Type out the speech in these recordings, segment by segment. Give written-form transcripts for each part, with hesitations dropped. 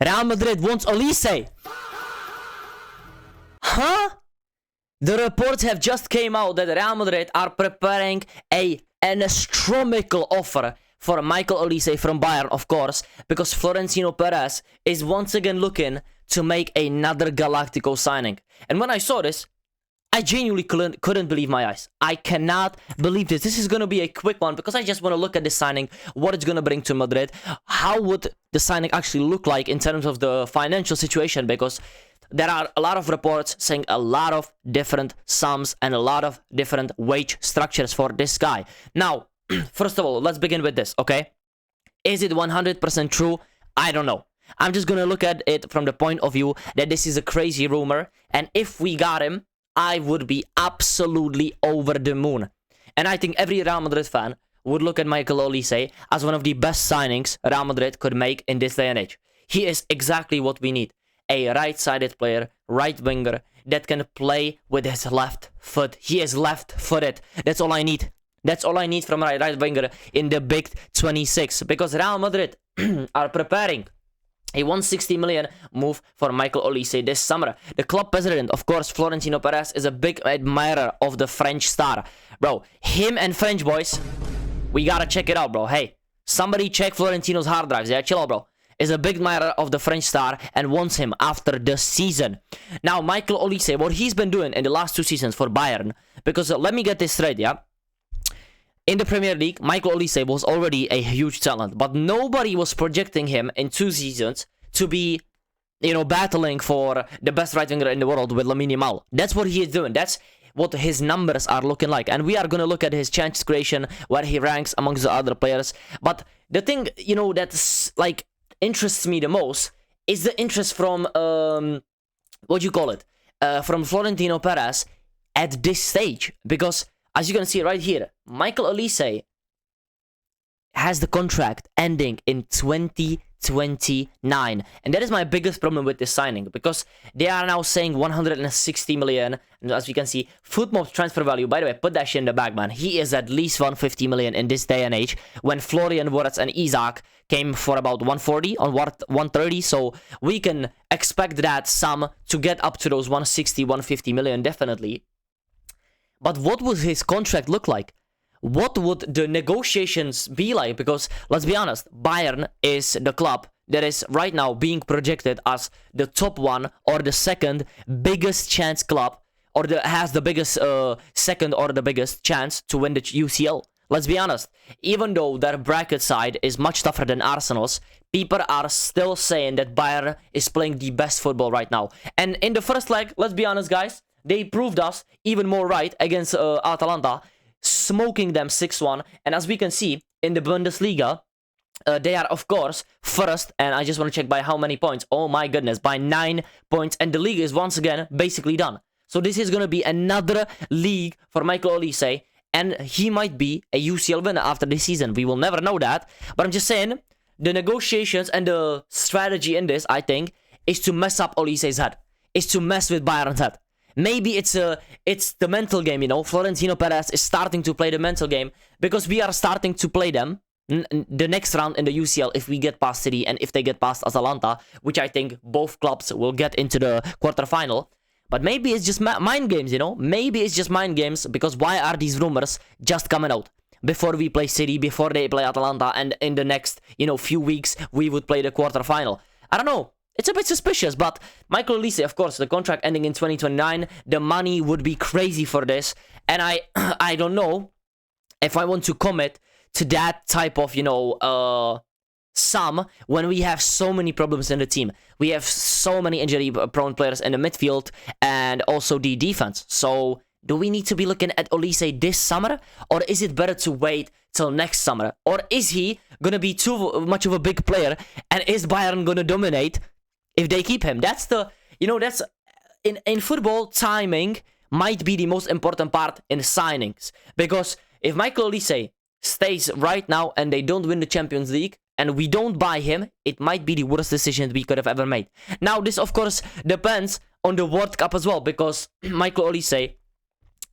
Real Madrid wants Olise. Huh? The reports have just came out that Real Madrid are preparing an astronomical offer for Michael Olise from Bayern, of course, because Florentino Perez is once again looking to make another Galactico signing. And when I saw this, I genuinely couldn't believe my eyes. I cannot believe this. This is going to be a quick one because I just want to look at this signing, what it's going to bring to Madrid, how would the signing actually look like in terms of the financial situation, because there are a lot of reports saying a lot of different sums and a lot of different wage structures for this guy. Now, first of all, let's begin with this, okay? Is it 100% true? I don't know. I'm just going to look at it from the point of view that this is a crazy rumor, and if we got him, I would be absolutely over the moon. And I think every Real Madrid fan would look at Michael Olise as one of the best signings Real Madrid could make in this day and age. He is exactly what we need. A right-sided player, right winger, that can play with his left foot. He is left-footed. That's all I need. That's all I need from a right winger in the Big 26. Because Real Madrid are preparing a 160 million move for Michael Olise this summer. The club president, of course, Florentino Perez, is a big admirer of the French star. Bro, him and French boys, we gotta check it out, bro. Hey, somebody check Florentino's hard drives. Yeah, chill out, bro. Is a big admirer of the French star and wants him after the season. Now, Michael Olise, what he's been doing in the last 2 seasons for Bayern, because let me get this straight, yeah? In the Premier League, Michael Olise was already a huge talent, but nobody was projecting him in 2 seasons to be, you know, battling for the best right winger in the world with Lamine Yamal. That's what he is doing. That's what his numbers are looking like. And we are going to look at his chance creation, where he ranks amongst the other players. But the thing, you know, that's like interests me the most is the interest from, what you call it, from Florentino Perez at this stage. Because as you can see right here, Michael Olise has the contract ending in 2029. And that is my biggest problem with this signing, because they are now saying 160 million. And as you can see, Footmob transfer value, by the way, put that shit in the bag, man. He is at least 150 million in this day and age, when Florian Wirtz and Isaac came for about 140 or 130. So we can expect that sum to get up to those 160, 150 million, definitely. But what would his contract look like? What would the negotiations be like? Because let's be honest, Bayern is the club that is right now being projected as the top one or the second biggest chance club, or has the biggest second or the biggest chance to win the UCL. Let's be honest, even though their bracket side is much tougher than Arsenal's, people are still saying that Bayern is playing the best football right now. And in the first leg, let's be honest, guys, they proved us even more right against Atalanta, smoking them 6-1. And as we can see in the Bundesliga, they are, of course, first. And I just want to check by how many points. Oh my goodness, by 9 points. And the league is once again basically done. So this is going to be another league for Michael Olise. And he might be a UCL winner after this season. We will never know that. But I'm just saying, the negotiations and the strategy in this, I think, is to mess up Olise's head. Is to mess with Bayern's head. Maybe it's the mental game, you know. Florentino Perez is starting to play the mental game, because we are starting to play them the next round in the UCL if we get past City and if they get past Atalanta, which I think both clubs will get into the quarterfinal. But maybe it's just mind games, you know. Maybe it's just mind games, because why are these rumors just coming out before we play City, before they play Atalanta, and in the next, you know, few weeks we would play the quarterfinal? I don't know. It's a bit suspicious, but Michael Olise, of course, the contract ending in 2029, the money would be crazy for this. And I don't know if I want to commit to that type of, you know, sum when we have so many problems in the team. We have so many injury-prone players in the midfield and also the defense. So do we need to be looking at Olise this summer? Or is it better to wait till next summer? Or is he going to be too much of a big player? And is Bayern going to dominate if they keep him? That's the, you know, that's in football, timing might be the most important part in signings. Because if Michael Olise stays right now and they don't win the Champions League and we don't buy him, it might be the worst decision we could have ever made. Now, this of course depends on the World Cup as well, because Michael Olise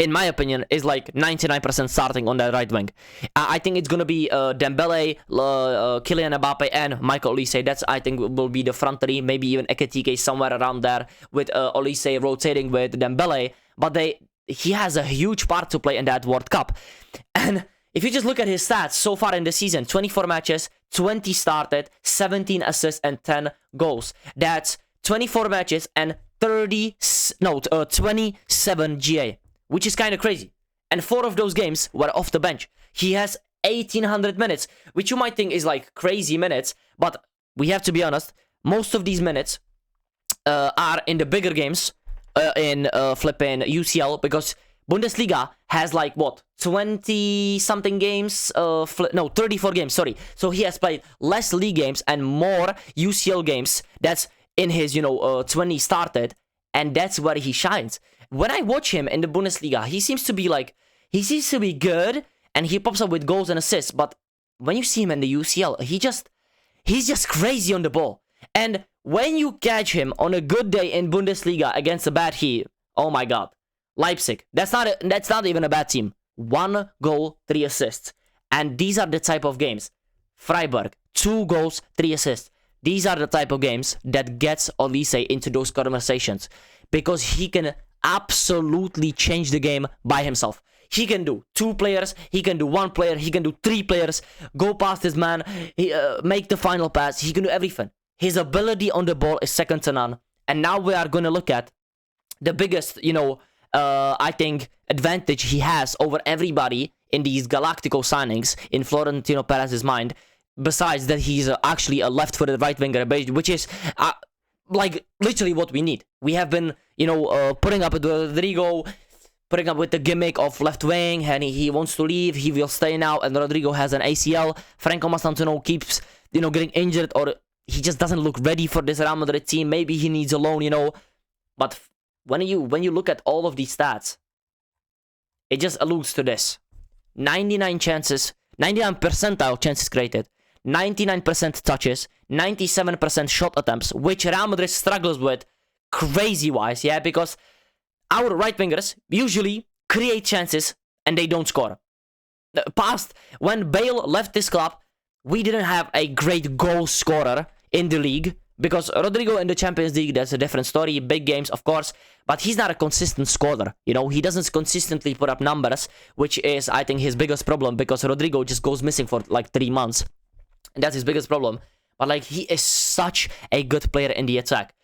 in my opinion, is like 99% starting on that right wing. I think it's gonna be Dembele, Kylian Mbappe, and Michael Olise. That's, I think, will be the front three. Maybe even Ekitike somewhere around there, with Olise rotating with Dembele. But he has a huge part to play in that World Cup. And if you just look at his stats so far in the season, 24 matches, 20 started, 17 assists, and 10 goals. That's 24 matches and 27 GA, which is kind of crazy. And 4 of those games were off the bench. He has 1,800 minutes, which you might think is like crazy minutes, but we have to be honest, most of these minutes are in the bigger games, in flipping UCL, because Bundesliga has like, what, 20-something games? 34 games, sorry. So he has played less league games and more UCL games. That's in his, 20 started, and that's where he shines. When I watch him in the Bundesliga, he seems to be good, and he pops up with goals and assists, but when you see him in the UCL, he's just crazy on the ball. And when you catch him on a good day in Bundesliga against a bad team, oh my god. Leipzig, that's not even a bad team. 1 goal, 3 assists. And these are the type of games. Freiburg, 2 goals, 3 assists. These are the type of games that gets Olise into those conversations, because he can absolutely change the game by himself. He can do 2 players, he can do 1 player, he can do 3 players, go past his man, make the final pass, he can do everything. His ability on the ball is second to none. And now we are going to look at the biggest, I think, advantage he has over everybody in these Galactico signings in Florentino Perez's mind, besides that he's actually a left-footed right winger, which is like literally what we need. We have been, putting up with Rodrigo, putting up with the gimmick of left wing, and he wants to leave, he will stay now, and Rodrigo has an ACL. Franco Mastantuono keeps, getting injured, or he just doesn't look ready for this Real Madrid team. Maybe he needs a loan, but when you look at all of these stats, it just alludes to this. 99 percentile chances created, 99% touches, 97% shot attempts, which Real Madrid struggles with crazy-wise, yeah, because our right wingers usually create chances and they don't score. The past, when Bale left this club, we didn't have a great goal scorer in the league, because Rodrigo in the Champions League, that's a different story, big games, of course, but he's not a consistent scorer, he doesn't consistently put up numbers, which is, I think, his biggest problem, because Rodrigo just goes missing for like 3 months, and that's his biggest problem. But like, he is such a good player in the attack.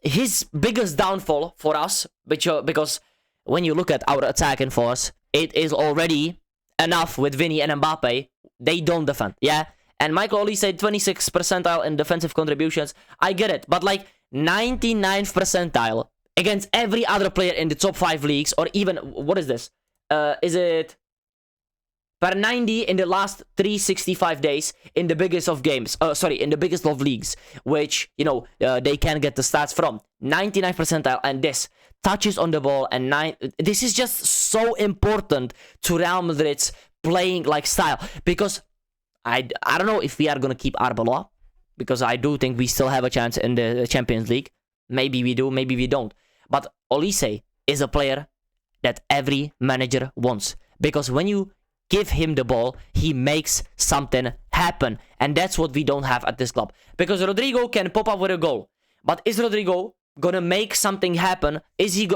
His biggest downfall for us, because when you look at our attacking force, it is already enough with Vinny and Mbappe. They don't defend, yeah? And Michael Olise, 26th percentile in defensive contributions. I get it, but like 99th percentile against every other player in the top 5 leagues, or even, what is this? Is it per 90 in the last 365 days in the biggest of games? In the biggest of leagues, which, they can get the stats from. 99th percentile, and this touches on the ball, and this is just so important to Real Madrid's playing like style, because I don't know if we are gonna keep Arbeloa, because I do think we still have a chance in the Champions League. Maybe we do, maybe we don't. But Olise is a player that every manager wants, because when you give him the ball, he makes something happen, and that's what we don't have at this club. Because Rodrigo can pop up with a goal, but is Rodrigo gonna make something happen? Is he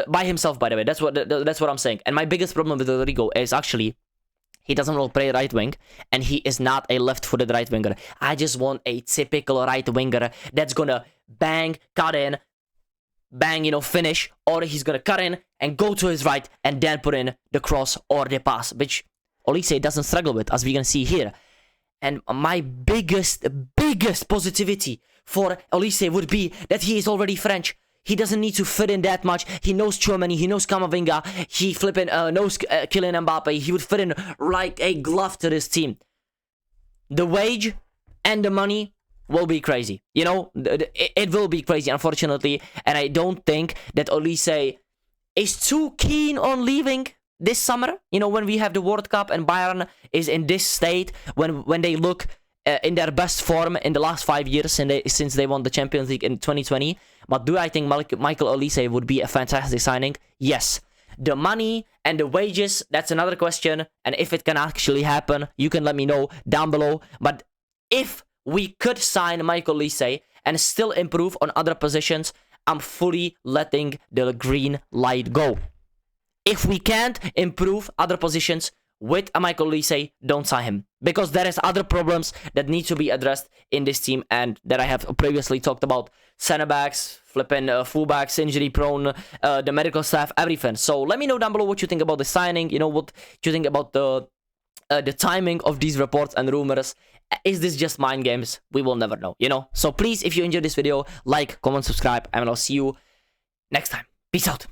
by himself? By the way, that's what I'm saying. And my biggest problem with Rodrigo is actually, he doesn't really play right wing, and he is not a left-footed right winger. I just want a typical right winger that's gonna bang, cut in, bang, finish, or he's gonna cut in and go to his right and then put in the cross or the pass, which Olise doesn't struggle with, as we can see here. And my biggest positivity for Olise would be that he is already French. He doesn't need to fit in that much. He knows Germany, he knows Camavinga, he knows Kylian Mbappe. He would fit in like a glove to this team. The wage and the money will be crazy. It will be crazy, unfortunately. And I don't think that Olise is too keen on leaving this summer. When we have the World Cup and Bayern is in this state, when they look in their best form in the last 5 years since they won the Champions League in 2020. But do I think Michael Olise would be a fantastic signing? Yes. The money and the wages, that's another question. And if it can actually happen, you can let me know down below. But if we could sign Michael Olise and still improve on other positions, I'm fully letting the green light go. If we can't improve other positions with a Michael Olise, don't sign him. Because there is other problems that need to be addressed in this team and that I have previously talked about. Center backs, flipping fullbacks, injury prone, the medical staff, everything. So let me know down below what you think about the signing. You know, what you think about the timing of these reports and rumors. Is this just mind games? We will never know, you know. So please, if you enjoyed this video, like, comment, subscribe, and I'll see you next time. Peace out.